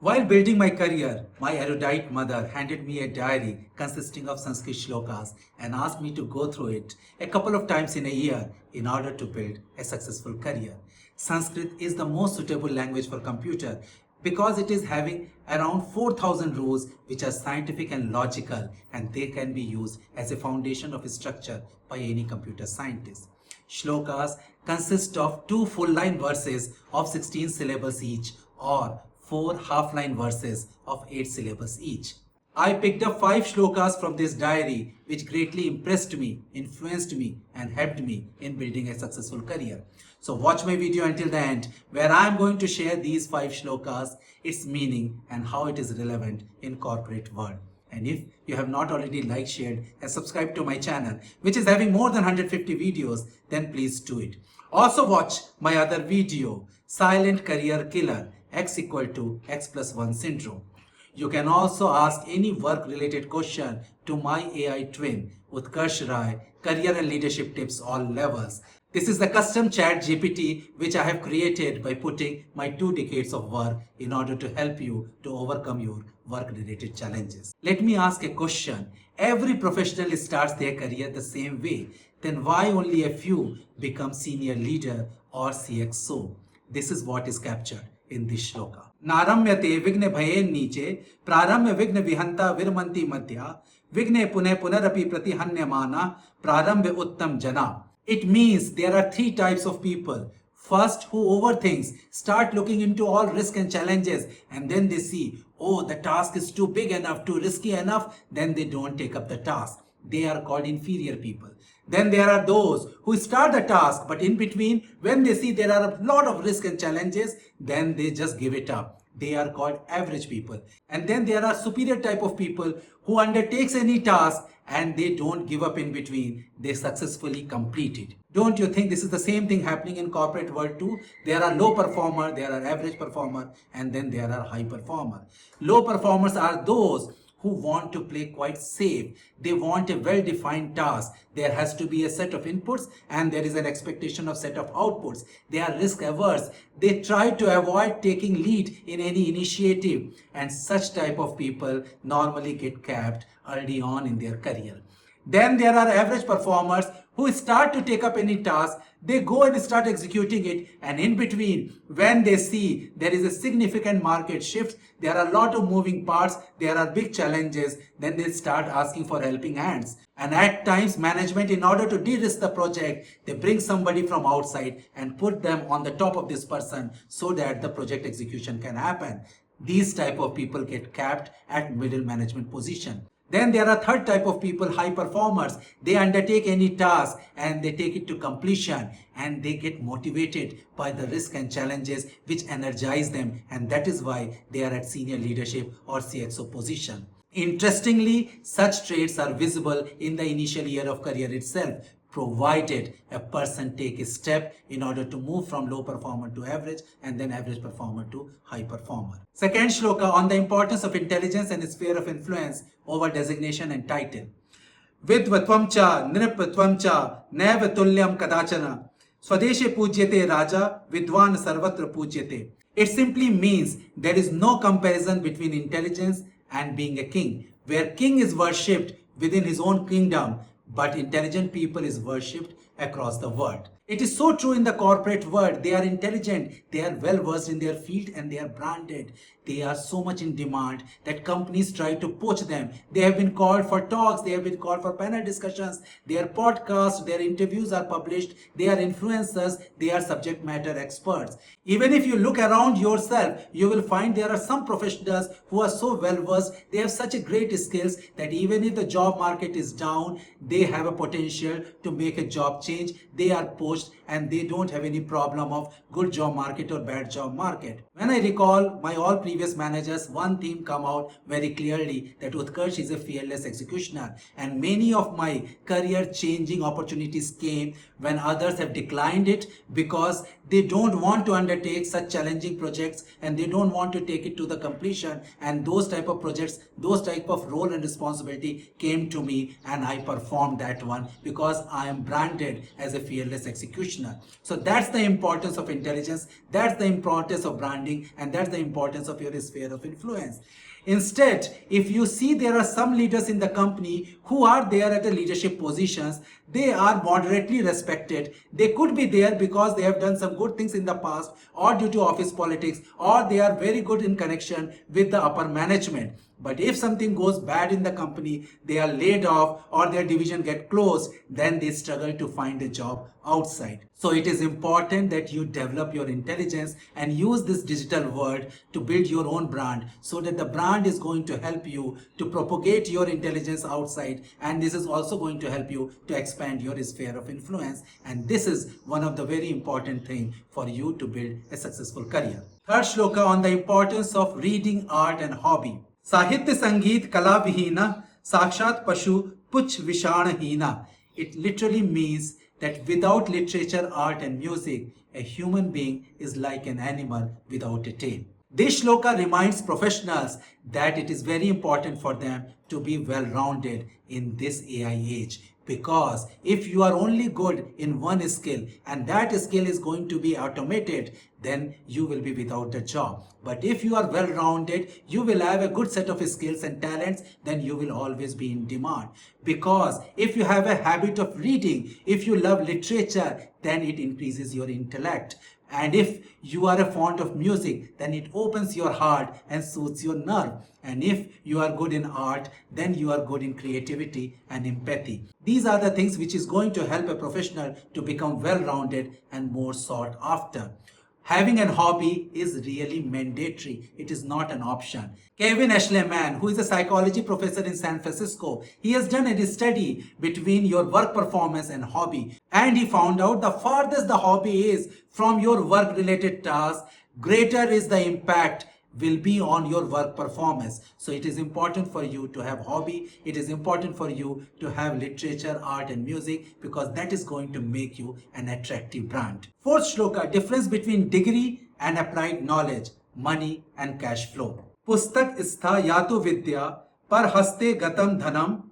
While building my career, my erudite mother handed me a diary consisting of Sanskrit Shlokas and asked me to go through it a couple of times in a year in order to build a successful career. Sanskrit is the most suitable language for computer because it is having around 4,000 rules which are scientific and logical, and they can be used as a foundation of structure by any computer scientist. Shlokas consist of two full-line verses of 16 syllables each or four half-line verses of 8 syllables each. I picked up 5 shlokas from this diary which greatly impressed me, influenced me and helped me in building a successful career. So watch my video until the end where I am going to share these 5 shlokas, its meaning and how it is relevant in corporate world. And if you have not already liked, shared and subscribed to my channel, which is having more than 150 videos, then please do it. Also watch my other video, Silent Career Killer, X equal to X plus 1 syndrome. You can also ask any work related question to my AI twin, Utkarsh Rai, career and leadership tips all levels. This is the custom chat GPT which I have created by putting my 2 decades of work in order to help you to overcome your work related challenges. Let me ask a question. Every professional starts their career the same way. Then why only a few become senior leader or CXO? This is what is captured in this shloka. Naramyate vigne bhayen niche praramya vigna vihanta virmanti madhya vigne pune punarapi pratihanyamana prarambya uttam jana. It means there are 3 types of people. First, who overthinks, start looking into all risk and challenges, and then they see, oh, the task is too big enough, too risky enough, then they don't take up the task. They are called inferior people. Then there are those who start the task, but in between, when they see there are a lot of risk and challenges, then they just give it up. They are called average people. And then there are superior type of people who undertakes any task and they don't give up in between. They successfully complete it. Don't you think this is the same thing happening in corporate world too? There are low performer, there are average performer, and then there are high performer. Low performers are those who want to play quite safe. They want a well-defined task. There has to be a set of inputs and there is an expectation of set of outputs. They are risk averse. They try to avoid taking lead in any initiative, and such type of people normally get capped early on in their career. Then there are average performers who start to take up any task, they go and start executing it, and in between, when they see there is a significant market shift, there are a lot of moving parts, there are big challenges, then they start asking for helping hands. And at times, management, in order to de-risk the project, they bring somebody from outside and put them on the top of this person so that the project execution can happen. These type of people get capped at middle management position. Then there are third type of people, high performers. They undertake any task and they take it to completion and they get motivated by the risk and challenges which energize them, and that is why they are at senior leadership or CXO position. Interestingly, such traits are visible in the initial year of career itself, provided a person take a step in order to move from low performer to average and then average performer to high performer. Second shloka on the importance of intelligence and sphere of influence over designation and title. Vidvatvam cha nripatvam cha naiva tulyam kadachana swadeshe pujyate raja vidwan sarvatra pujyate. It simply means there is no comparison between intelligence and being a king, where king is worshipped within his own kingdom, but intelligent people is worshipped across the world. It is so true in the corporate world. They are intelligent, they are well versed in their field and they are branded. They are so much in demand that companies try to poach them. They have been called for talks, they have been called for panel discussions, their podcasts, their interviews are published, they are influencers, they are subject matter experts. Even if you look around yourself, you will find there are some professionals who are so well versed, they have such a great skills that even if the job market is down, they have a potential to make a job change. They are poached and they don't have any problem of good job market or bad job market. When I recall my all previous managers, one theme come out very clearly that Utkarsh is a fearless executioner, and many of my career changing opportunities came when others have declined it because they don't want to undertake such challenging projects and they don't want to take it to the completion, and those type of projects, those type of role and responsibility came to me and I performed that one because I am branded as a fearless executioner. executioner. So that's the importance of intelligence, that's the importance of branding, and that's the importance of your sphere of influence. Instead, if you see there are some leaders in the company who are there at the leadership positions, they are moderately respected. They could be there because they have done some good things in the past, or due to office politics, or they are very good in connection with the upper management. But if something goes bad in the company, they are laid off or their division get closed, then they struggle to find a job outside. So it is important that you develop your intelligence and use this digital world to build your own brand, so that the brand is going to help you to propagate your intelligence outside, and this is also going to help you to expand your sphere of influence. And this is one of the very important things for you to build a successful career. Third shloka on the importance of reading, art and hobby. Sahitya Sangeet Kala Vihina Sakshat Pashu Puch Vishana Hina. It literally means that without literature, art and music, a human being is like an animal without a tail. This shloka reminds professionals that it is very important for them to be well-rounded in this AI age. Because if you are only good in one skill and that skill is going to be automated, then you will be without a job. But if you are well-rounded, you will have a good set of skills and talents, then you will always be in demand. Because if you have a habit of reading, if you love literature, then it increases your intellect. And if you are a fond of music, then it opens your heart and soothes your nerve. And if you are good in art, then you are good in creativity and empathy. These are the things which is going to help a professional to become well-rounded and more sought after. Having a hobby is really mandatory. It is not an option. Kevin Ashleman, who is a psychology professor in San Francisco, he has done a study between your work performance and hobby. And he found out the farthest the hobby is from your work-related tasks, greater is the impact will be on your work performance. So it is important for you to have hobby. It is important for you to have literature, art and music, because that is going to make you an attractive brand. Fourth shloka, difference between degree and applied knowledge, money and cash flow. Pustak istha yato vidya par haste gatam dhanam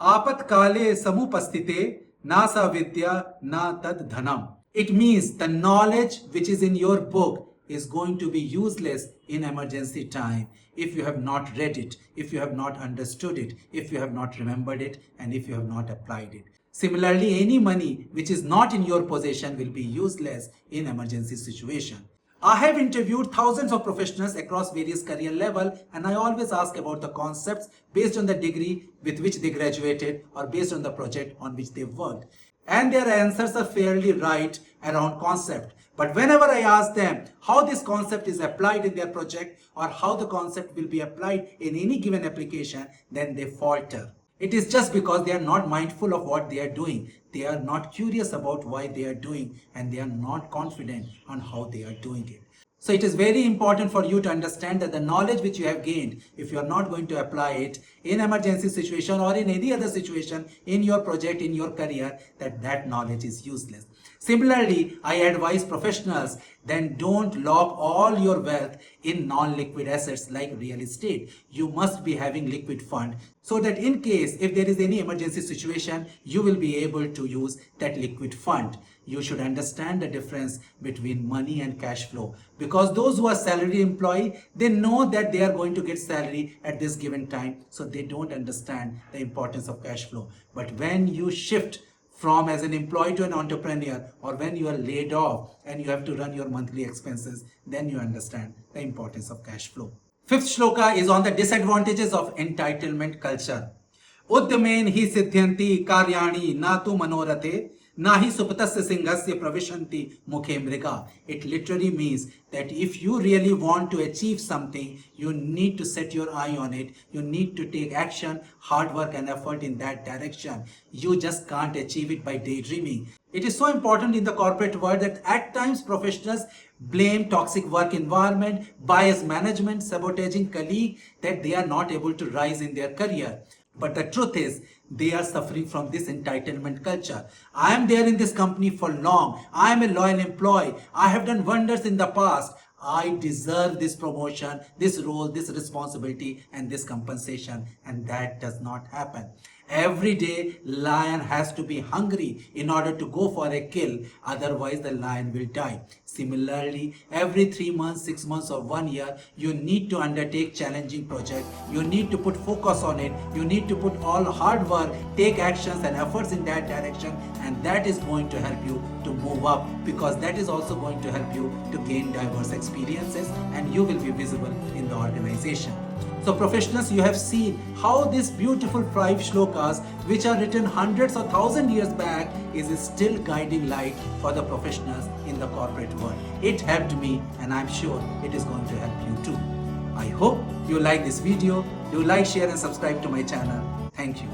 apat kale samupastite na sa vidya na tad dhanam. It means the knowledge which is in your book is going to be useless in emergency time if you have not read it, if you have not understood it, if you have not remembered it, and if you have not applied it. Similarly, any money which is not in your possession will be useless in emergency situation. I have interviewed thousands of professionals across various career levels, and I always ask about the concepts based on the degree with which they graduated or based on the project on which they worked. And their answers are fairly right around concept. But whenever I ask them how this concept is applied in their project or how the concept will be applied in any given application, then they falter. It is just because they are not mindful of what they are doing. They are not curious about why they are doing, and they are not confident on how they are doing it. So it is very important for you to understand that the knowledge which you have gained, if you are not going to apply it in emergency situation or in any other situation in your project, in your career, that knowledge is useless. Similarly, I advise professionals, then don't lock all your wealth in non-liquid assets like real estate. You must be having liquid fund so that in case if there is any emergency situation, you will be able to use that liquid fund. You should understand the difference between money and cash flow, because those who are salary employee, they know that they are going to get salary at this given time, so they don't understand the importance of cash flow. But when you shift from as an employee to an entrepreneur, or when you are laid off and you have to run your monthly expenses, then you understand the importance of cash flow. Fifth shloka is on the disadvantages of entitlement culture. Uddyamen hi siddhyanti karyani natu manorate nahi supatasya singhasya pravishanti mukhe mriga. It literally means that if you really want to achieve something, you need to set your eye on it. You need to take action, hard work and effort in that direction. You just can't achieve it by daydreaming. It is so important in the corporate world that at times professionals blame toxic work environment, bias management, sabotaging colleague, that they are not able to rise in their career. But the truth is, they are suffering from this entitlement culture. I am there in this company for long. I am a loyal employee. I have done wonders in the past. I deserve this promotion, this role, this responsibility, and this compensation. And that does not happen. Every day, lion has to be hungry in order to go for a kill, otherwise the lion will die. Similarly, every 3 months, 6 months or 1 year, you need to undertake challenging project. You need to put focus on it. You need to put all hard work, take actions and efforts in that direction, and that is going to help you to move up, because that is also going to help you to gain diverse experiences and you will be visible in the organization. So professionals, you have seen how this beautiful 5 shlokas, which are written hundreds or thousand years back, is still guiding light for the professionals in the corporate world. It helped me and I'm sure it is going to help you too. I hope you like this video. Do like, share and subscribe to my channel. Thank you.